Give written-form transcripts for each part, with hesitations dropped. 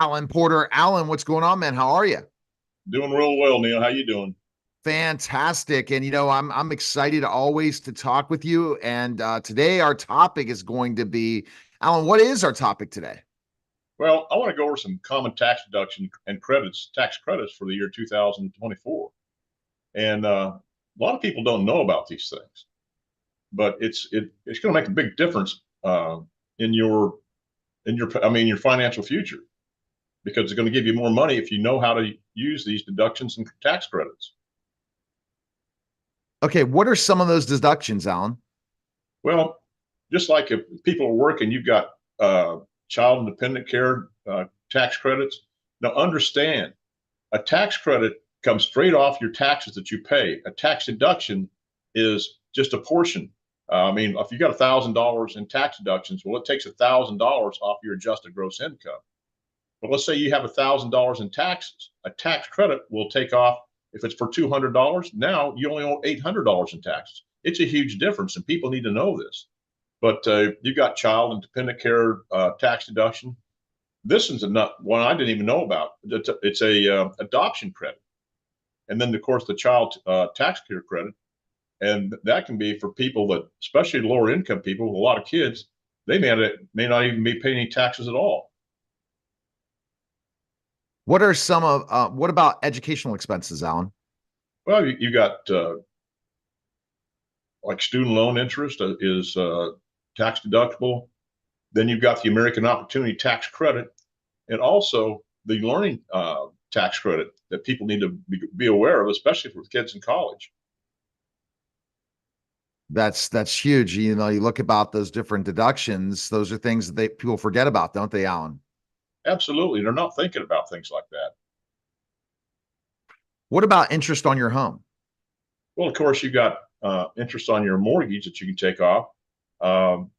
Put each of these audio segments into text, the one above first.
Alan Porter. Alan, what's going on, man? How are you? Doing real well, Neil. How you doing? Fantastic. And I'm excited always to talk with you. And today our topic is going to be, Alan, what is our topic today? Well, I want to go over some common tax deduction and credits, tax credits for the year 2024. And a lot of people don't know about these things, but it's going to make a big difference in your financial future because it's going to give you more money if you know how to use these deductions and tax credits. Okay, what are some of those deductions, Alan? Well, just like if people are working, you've got child and dependent care tax credits. Now, understand a tax credit comes straight off your taxes that you pay. A tax deduction is just a portion. If you got $1,000 in tax deductions, well, it takes $1,000 off your adjusted gross income. But let's say you have $1,000 in taxes. A tax credit will take off if it's for $200. Now you only owe $800 in taxes. It's a huge difference, and people need to know this. But you got child and dependent care tax deduction. This is one I didn't even know about. It's a adoption credit, and then of course the child tax care credit, and that can be for people that, especially lower income people with a lot of kids, they may not even be paying any taxes at all. What are some of what about educational expenses, Alan? Well, you got like student loan interest is tax deductible. Then you've got the American Opportunity Tax Credit, and also the learning tax credit that people need to be aware of, especially for kids in college. That's huge. You look about those different deductions, those are things that people forget about, don't they, Alan? Absolutely, they're not thinking about things like that. What about interest on your home? Well, of course, you got interest on your mortgage that you can take off. Um,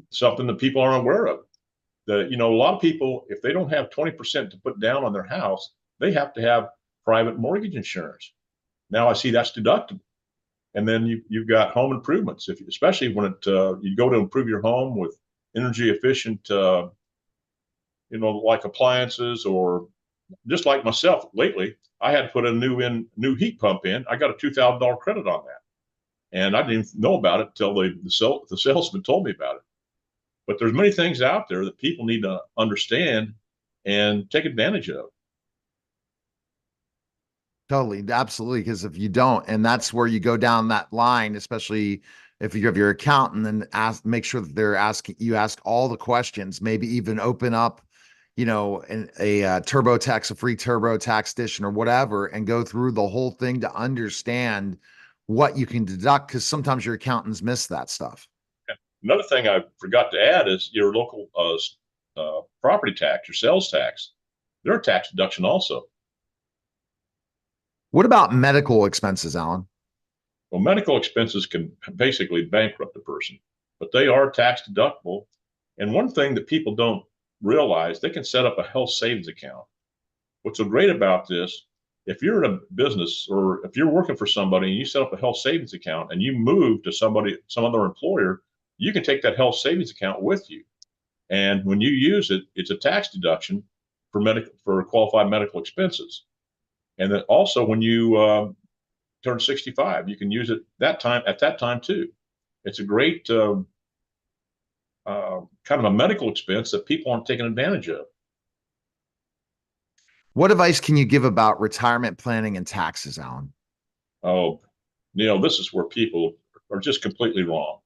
Something that people aren't aware of. A lot of people, if they don't have 20% to put down on their house, they have to have private mortgage insurance. Now I see that's deductible. And then you've got home improvements, especially when you go to improve your home with energy efficient, like appliances, or just like myself lately, I had to put a new heat pump in. I got a $2,000 credit on that, and I didn't even know about it until the salesman told me about it. But there's many things out there that people need to understand and take advantage of. Totally, absolutely. Because if you don't, and that's where you go down that line, especially if you have your accountant, and make sure that you ask all the questions, maybe even open up, a TurboTax, a free TurboTax edition or whatever, and go through the whole thing to understand what you can deduct. Because sometimes your accountants miss that stuff. Another thing I forgot to add is your local property tax, your sales tax. They're a tax deduction also. What about medical expenses, Alan? Well, medical expenses can basically bankrupt a person, but they are tax deductible. And one thing that people don't realize, they can set up a health savings account. What's so great about this, if you're in a business or if you're working for somebody and you set up a health savings account and you move to some other employer, you can take that health savings account with you. And when you use it, it's a tax deduction for qualified medical expenses. And then also when you turn 65, you can use it at that time too. It's a great kind of a medical expense that people aren't taking advantage of. What advice can you give about retirement planning and taxes, Alan? Oh, this is where people are just completely wrong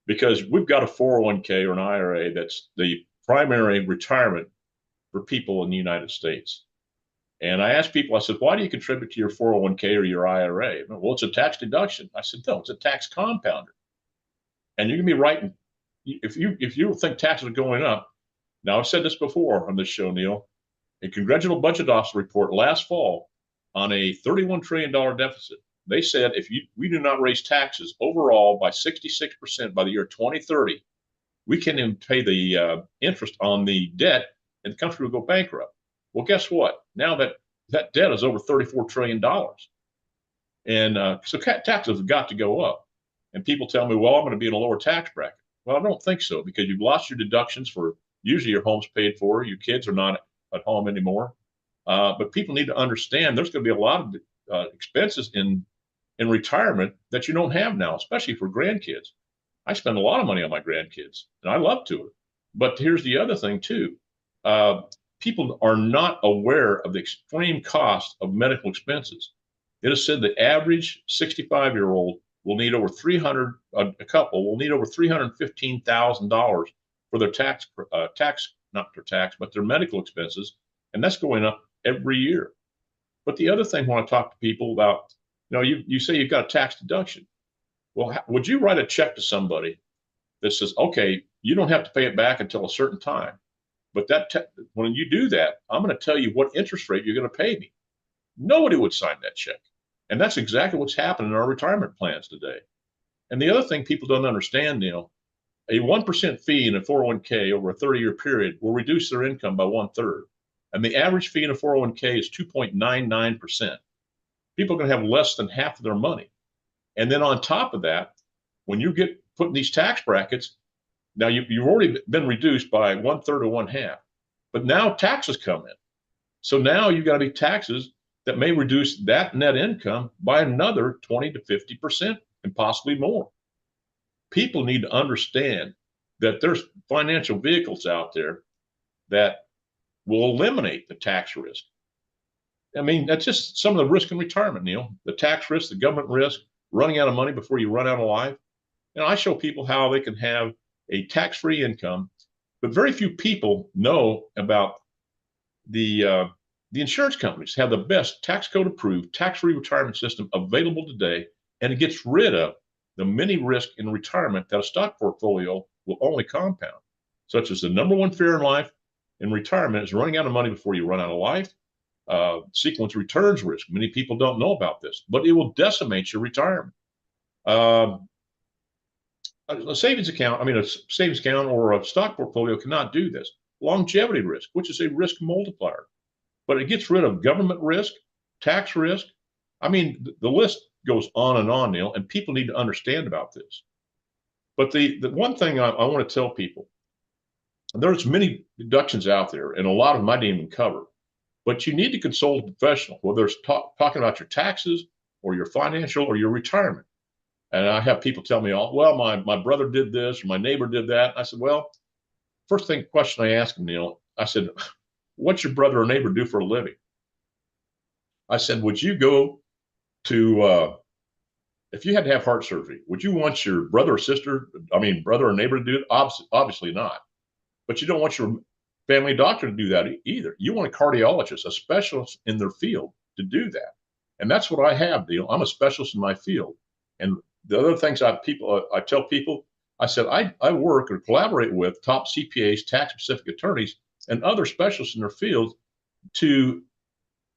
because we've got a 401k or an IRA that's the primary retirement for people in the United States. And I asked people, I said, why do you contribute to your 401k or your IRA? Well, it's a tax deduction. I said, no, it's a tax compounder. And you can be right. If you think taxes are going up, now I've said this before on this show, Neil, a congressional budget office report last fall on a $31 trillion deficit. They said we do not raise taxes overall by 66% by the year 2030, we can't even pay the interest on the debt, and the country will go bankrupt. Well, guess what? Now that debt is over $34 trillion. And so taxes have got to go up. And people tell me, well, I'm going to be in a lower tax bracket. Well, I don't think so because you've lost your deductions for Usually your home's paid for, your kids are not at home anymore. But people need to understand there's going to be a lot of expenses in retirement that you don't have now, especially for grandkids. I spend a lot of money on my grandkids, and I love to. But here's the other thing too: uh, people are not aware of the extreme cost of medical expenses. It is said the average 65-year-old will need over 300. A couple will need over $315,000 for their not their tax, but their medical expenses, and that's going up every year. But the other thing when I talk to people about, you say you've got a tax deduction. Well, would you write a check to somebody that says, okay, you don't have to pay it back until a certain time, but when you do that, I'm going to tell you what interest rate you're going to pay me. Nobody would sign that check. And that's exactly what's happening in our retirement plans today. And the other thing people don't understand, Neil, a 1% fee in a 401k over a 30-year period will reduce their income by 1/3. And the average fee in a 401k is 2.99%. People are going to have less than half of their money. And then on top of that, when you get put in these tax brackets, now you've already been reduced by 1/3 or 1/2, but now taxes come in. So now you've got to be taxes that may reduce that net income by another 20 to 50% and possibly more. People need to understand that there's financial vehicles out there that will eliminate the tax risk. I mean, that's just some of the risk in retirement, Neil. The tax risk, the government risk, running out of money before you run out of life. I show people how they can have a tax-free income, but very few people know about the insurance companies have the best tax code approved tax-free retirement system available today, and it gets rid of the many risks in retirement that a stock portfolio will only compound, such as the number one fear in life in retirement is running out of money before you run out of life. Sequence returns risk. Many people don't know about this, but it will decimate your retirement. A savings account, a savings account or a stock portfolio cannot do this. Longevity risk, which is a risk multiplier, but it gets rid of government risk, tax risk. The list goes on, Neil, and people need to understand about this. But the one thing I want to tell people, there's many deductions out there, and a lot of them I didn't even cover. But you need to consult a professional, whether it's talking about your taxes or your financial or your retirement. And I have people tell me, well, my brother did this or my neighbor did that. I said, well, first question I asked him, Neil, I said, what's your brother or neighbor do for a living? I said, would you go to, if you had to have heart surgery, would you want your brother or neighbor to do it? Obviously not. But you don't want your family doctor to do that either. You want a cardiologist, a specialist in their field to do that. And that's what I have, Neil. I'm a specialist in my field. And the other things I tell people, I said, I work or collaborate with top CPAs, tax-specific attorneys, and other specialists in their field to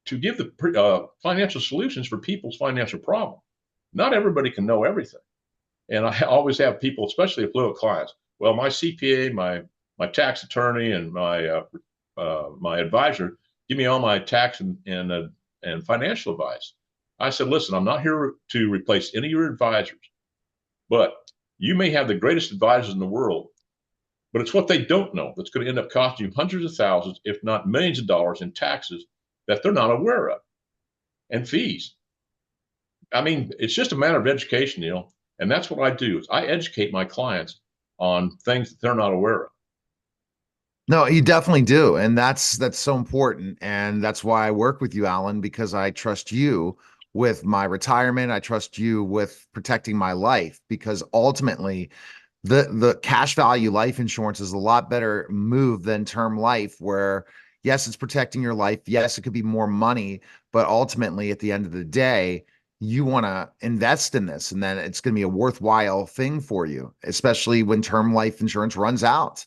give the financial solutions for people's financial problem. Not everybody can know everything. And I always have people, especially affluent clients, well, my CPA, my tax attorney, and my advisor give me all my tax and financial advice. I said, listen, I'm not here to replace any of your advisors, but you may have the greatest advisors in the world, but it's what they don't know that's going to end up costing you hundreds of thousands, if not millions of dollars in taxes that they're not aware of, and fees. It's just a matter of education, Neil. And that's what I do is I educate my clients on things that they're not aware of. No, you definitely do. And that's so important. And that's why I work with you, Alan, because I trust you with my retirement. I trust you with protecting my life, because ultimately the cash value life insurance is a lot better move than term life, where yes, it's protecting your life. Yes, it could be more money, but ultimately at the end of the day, you want to invest in this, and then it's going to be a worthwhile thing for you, especially when term life insurance runs out.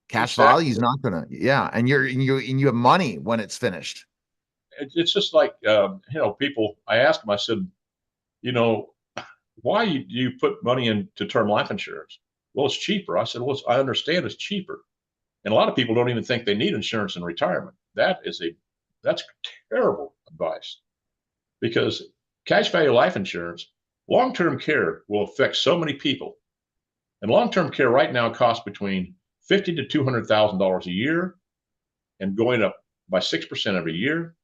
Cash value is not gonna, yeah, and you have money when it's finished. It's just like people. I asked them. I said, why do you put money into term life insurance? Well, it's cheaper. I said, well, I understand it's cheaper, and a lot of people don't even think they need insurance in retirement. That's terrible advice, because cash value life insurance, long-term care will affect so many people, and long-term care right now costs between $50 to $200,000 a year and going up by 6% every year.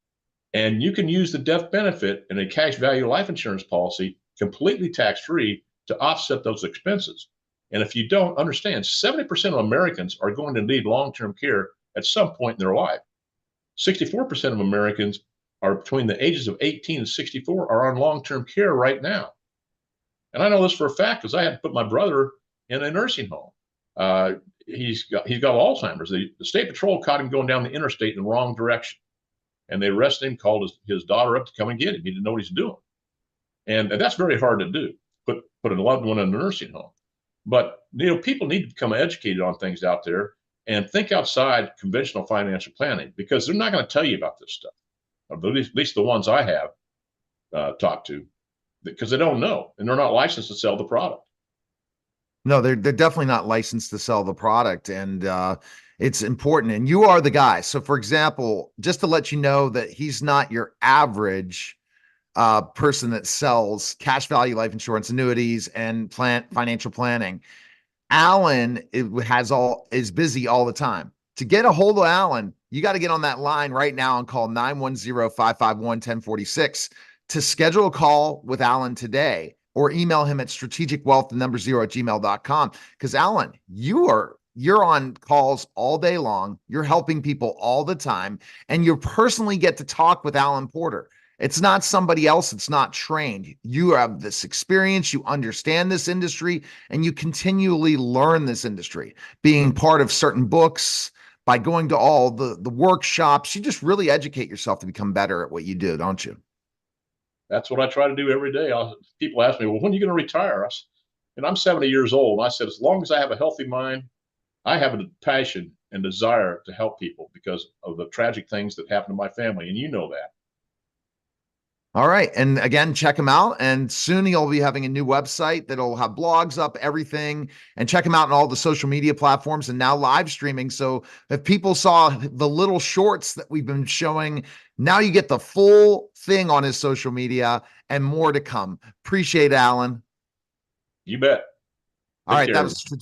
And you can use the death benefit in a cash value life insurance policy completely tax-free to offset those expenses. And if you don't understand, 70% of Americans are going to need long-term care at some point in their life. 64% of Americans are between the ages of 18 and 64 are on long-term care right now. And I know this for a fact because I had to put my brother in a nursing home. He's got Alzheimer's. The state patrol caught him going down the interstate in the wrong direction. And they arrested him, called his daughter up to come and get him. He didn't know what he's doing. And that's very hard to do, put a loved one in a nursing home. But, people need to become educated on things out there and think outside conventional financial planning, because they're not going to tell you about this stuff. At least the ones I have talked to, because they don't know, and they're not licensed to sell the product. No, they're definitely not licensed to sell the product, and it's important. And you are the guy. So, for example, just to let you know that he's not your average person that sells cash value life insurance, annuities, and financial planning. Alan is busy all the time. To get a hold of Alan, you got to get on that line right now and call 910-551-1046 to schedule a call with Alan today, or email him at strategicwealth0 Because Alan, you're on calls all day long. You're helping people all the time, and you personally get to talk with Alan Porter. It's not somebody else that's not trained. You have this experience, you understand this industry, and you continually learn this industry, being part of certain books, by going to all the workshops. You just really educate yourself to become better at what you do, don't you? That's what I try to do every day. People ask me, well, when are you going to retire? And I'm 70 years old. And I said, as long as I have a healthy mind, I have a passion and desire to help people because of the tragic things that happened to my family. And you know that. All right. And again, check him out. And soon he'll be having a new website that'll have blogs up, everything. And check him out on all the social media platforms and now live streaming. So if people saw the little shorts that we've been showing, now you get the full thing on his social media and more to come. Appreciate it, Alan. You bet. All right. That was Strategic